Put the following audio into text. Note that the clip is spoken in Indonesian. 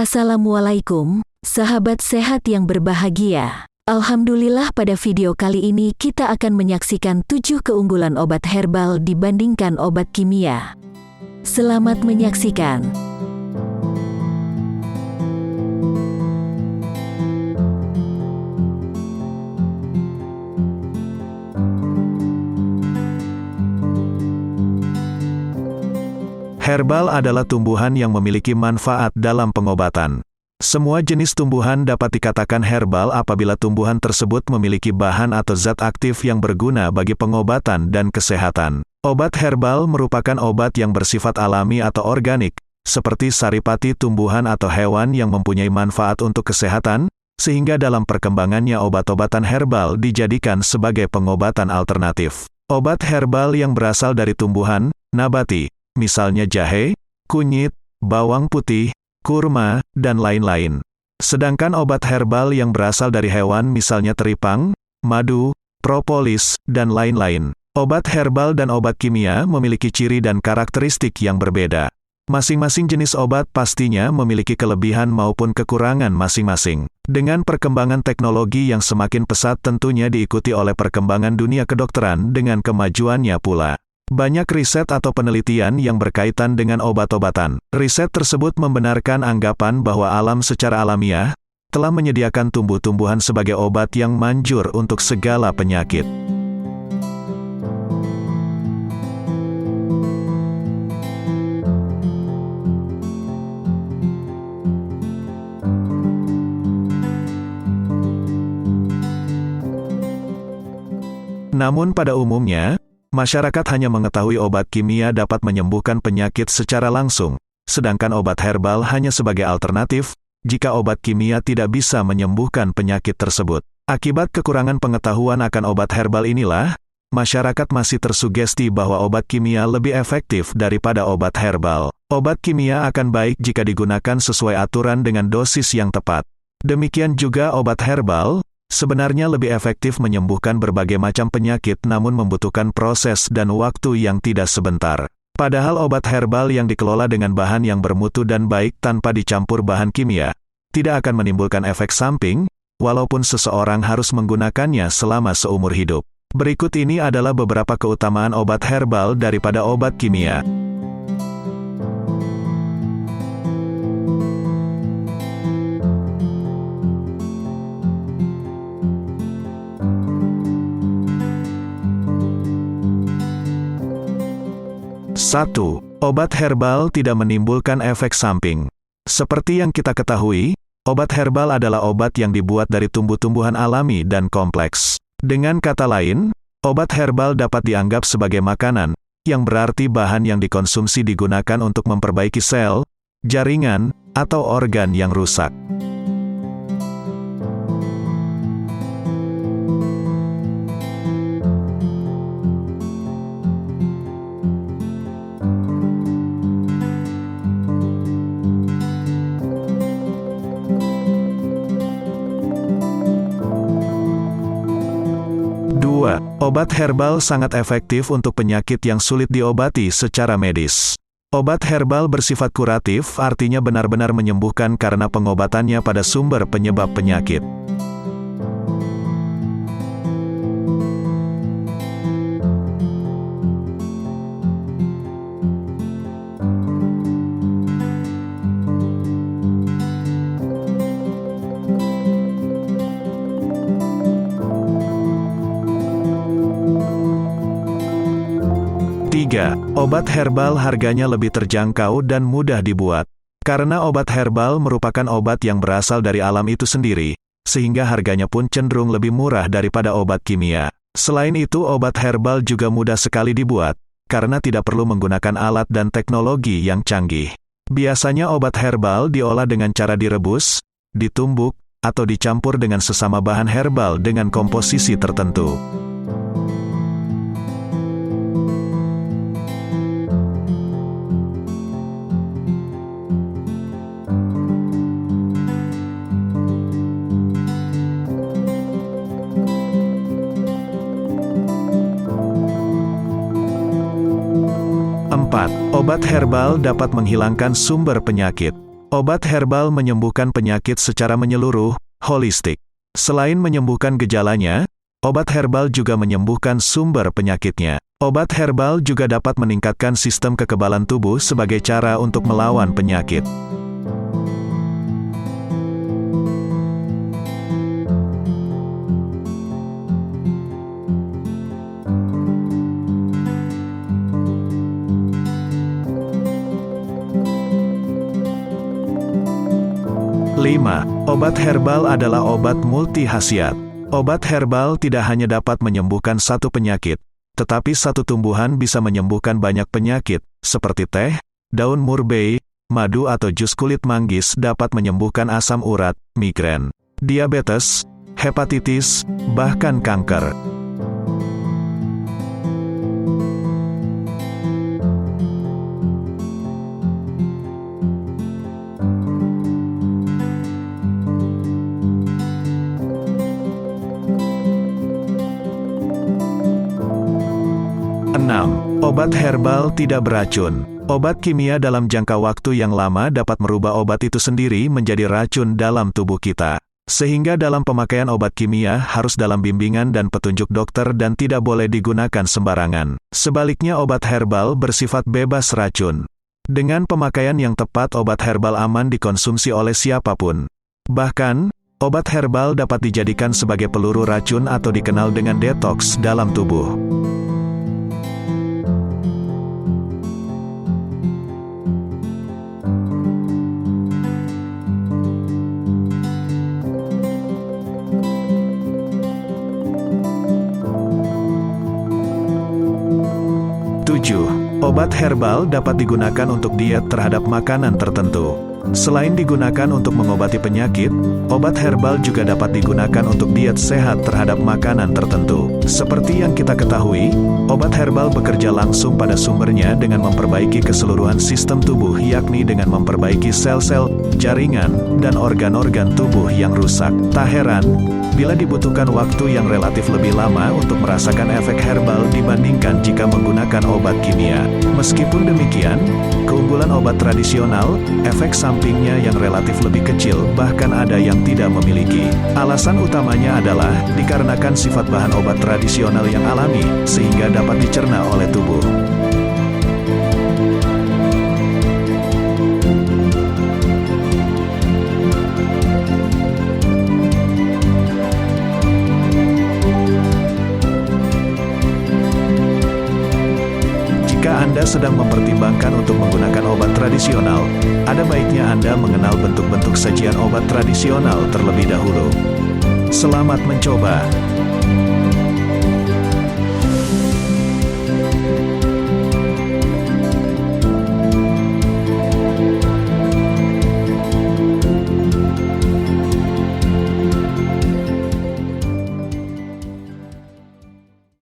Assalamualaikum, sahabat sehat yang berbahagia. Alhamdulillah, pada video kali ini kita akan menyaksikan 7 keunggulan obat herbal dibandingkan obat kimia. Selamat menyaksikan. Herbal adalah tumbuhan yang memiliki manfaat dalam pengobatan. Semua jenis tumbuhan dapat dikatakan herbal apabila tumbuhan tersebut memiliki bahan atau zat aktif yang berguna bagi pengobatan dan kesehatan. Obat herbal merupakan obat yang bersifat alami atau organik, seperti saripati tumbuhan atau hewan yang mempunyai manfaat untuk kesehatan, sehingga dalam perkembangannya obat-obatan herbal dijadikan sebagai pengobatan alternatif. Obat herbal yang berasal dari tumbuhan nabati, misalnya jahe, kunyit, bawang putih, kurma, dan lain-lain. Sedangkan obat herbal yang berasal dari hewan misalnya teripang, madu, propolis, dan lain-lain. Obat herbal dan obat kimia memiliki ciri dan karakteristik yang berbeda. Masing-masing jenis obat pastinya memiliki kelebihan maupun kekurangan masing-masing. Dengan perkembangan teknologi yang semakin pesat tentunya diikuti oleh perkembangan dunia kedokteran dengan kemajuannya pula. Banyak riset atau penelitian yang berkaitan dengan obat-obatan. Riset tersebut membenarkan anggapan bahwa alam secara alamiah telah menyediakan tumbuh-tumbuhan sebagai obat yang manjur untuk segala penyakit. Namun pada umumnya, masyarakat hanya mengetahui obat kimia dapat menyembuhkan penyakit secara langsung, sedangkan obat herbal hanya sebagai alternatif jika obat kimia tidak bisa menyembuhkan penyakit tersebut. Akibat kekurangan pengetahuan akan obat herbal inilah, masyarakat masih tersugesti bahwa obat kimia lebih efektif daripada obat herbal. Obat kimia akan baik jika digunakan sesuai aturan dengan dosis yang tepat. Demikian juga obat herbal, sebenarnya lebih efektif menyembuhkan berbagai macam penyakit namun membutuhkan proses dan waktu yang tidak sebentar. Padahal obat herbal yang dikelola dengan bahan yang bermutu dan baik tanpa dicampur bahan kimia, tidak akan menimbulkan efek samping, walaupun seseorang harus menggunakannya selama seumur hidup. Berikut ini adalah beberapa keutamaan obat herbal daripada obat kimia. Satu, obat herbal tidak menimbulkan efek samping. Seperti yang kita ketahui, obat herbal adalah obat yang dibuat dari tumbuh-tumbuhan alami dan kompleks. Dengan kata lain, obat herbal dapat dianggap sebagai makanan, yang berarti bahan yang dikonsumsi digunakan untuk memperbaiki sel, jaringan, atau organ yang rusak. Obat herbal sangat efektif untuk penyakit yang sulit diobati secara medis. Obat herbal bersifat kuratif, artinya benar-benar menyembuhkan karena pengobatannya pada sumber penyebab penyakit. Obat herbal harganya lebih terjangkau dan mudah dibuat. Karena obat herbal merupakan obat yang berasal dari alam itu sendiri, sehingga harganya pun cenderung lebih murah daripada obat kimia. Selain itu, obat herbal juga mudah sekali dibuat, karena tidak perlu menggunakan alat dan teknologi yang canggih. Biasanya obat herbal diolah dengan cara direbus, ditumbuk, atau dicampur dengan sesama bahan herbal dengan komposisi tertentu. 4. Obat herbal dapat menghilangkan sumber penyakit. Obat herbal menyembuhkan penyakit secara menyeluruh, holistik. Selain menyembuhkan gejalanya, obat herbal juga menyembuhkan sumber penyakitnya. Obat herbal juga dapat meningkatkan sistem kekebalan tubuh sebagai cara untuk melawan penyakit. Lima, obat herbal adalah obat multi khasiat. Obat herbal tidak hanya dapat menyembuhkan satu penyakit, tetapi satu tumbuhan bisa menyembuhkan banyak penyakit, seperti teh, daun murbei, madu atau jus kulit manggis dapat menyembuhkan asam urat, migrain, diabetes, hepatitis, bahkan kanker. Enam, obat herbal tidak beracun. Obat kimia dalam jangka waktu yang lama dapat merubah obat itu sendiri menjadi racun dalam tubuh kita. Sehingga dalam pemakaian obat kimia harus dalam bimbingan dan petunjuk dokter dan tidak boleh digunakan sembarangan. Sebaliknya obat herbal bersifat bebas racun. Dengan pemakaian yang tepat obat herbal aman dikonsumsi oleh siapapun. Bahkan, obat herbal dapat dijadikan sebagai peluru racun atau dikenal dengan detoks dalam tubuh. Obat herbal dapat digunakan untuk diet terhadap makanan tertentu. Selain digunakan untuk mengobati penyakit, obat herbal juga dapat digunakan untuk diet sehat terhadap makanan tertentu. Seperti yang kita ketahui, obat herbal bekerja langsung pada sumbernya dengan memperbaiki keseluruhan sistem tubuh, yakni dengan memperbaiki sel-sel, jaringan, dan organ-organ tubuh yang rusak. Tak heran, bila dibutuhkan waktu yang relatif lebih lama untuk merasakan efek herbal dibandingkan jika menggunakan obat kimia. Meskipun demikian, keunggulan obat tradisional, efek sampingnya yang relatif lebih kecil, bahkan ada yang tidak memiliki. Alasan utamanya adalah dikarenakan sifat bahan obat tradisional yang alami, sehingga dapat dicerna oleh tubuh. Jika Anda sedang mempertimbangkan untuk menggunakan obat tradisional, ada baiknya Anda mengenal bentuk-bentuk sajian obat tradisional terlebih dahulu. Selamat mencoba!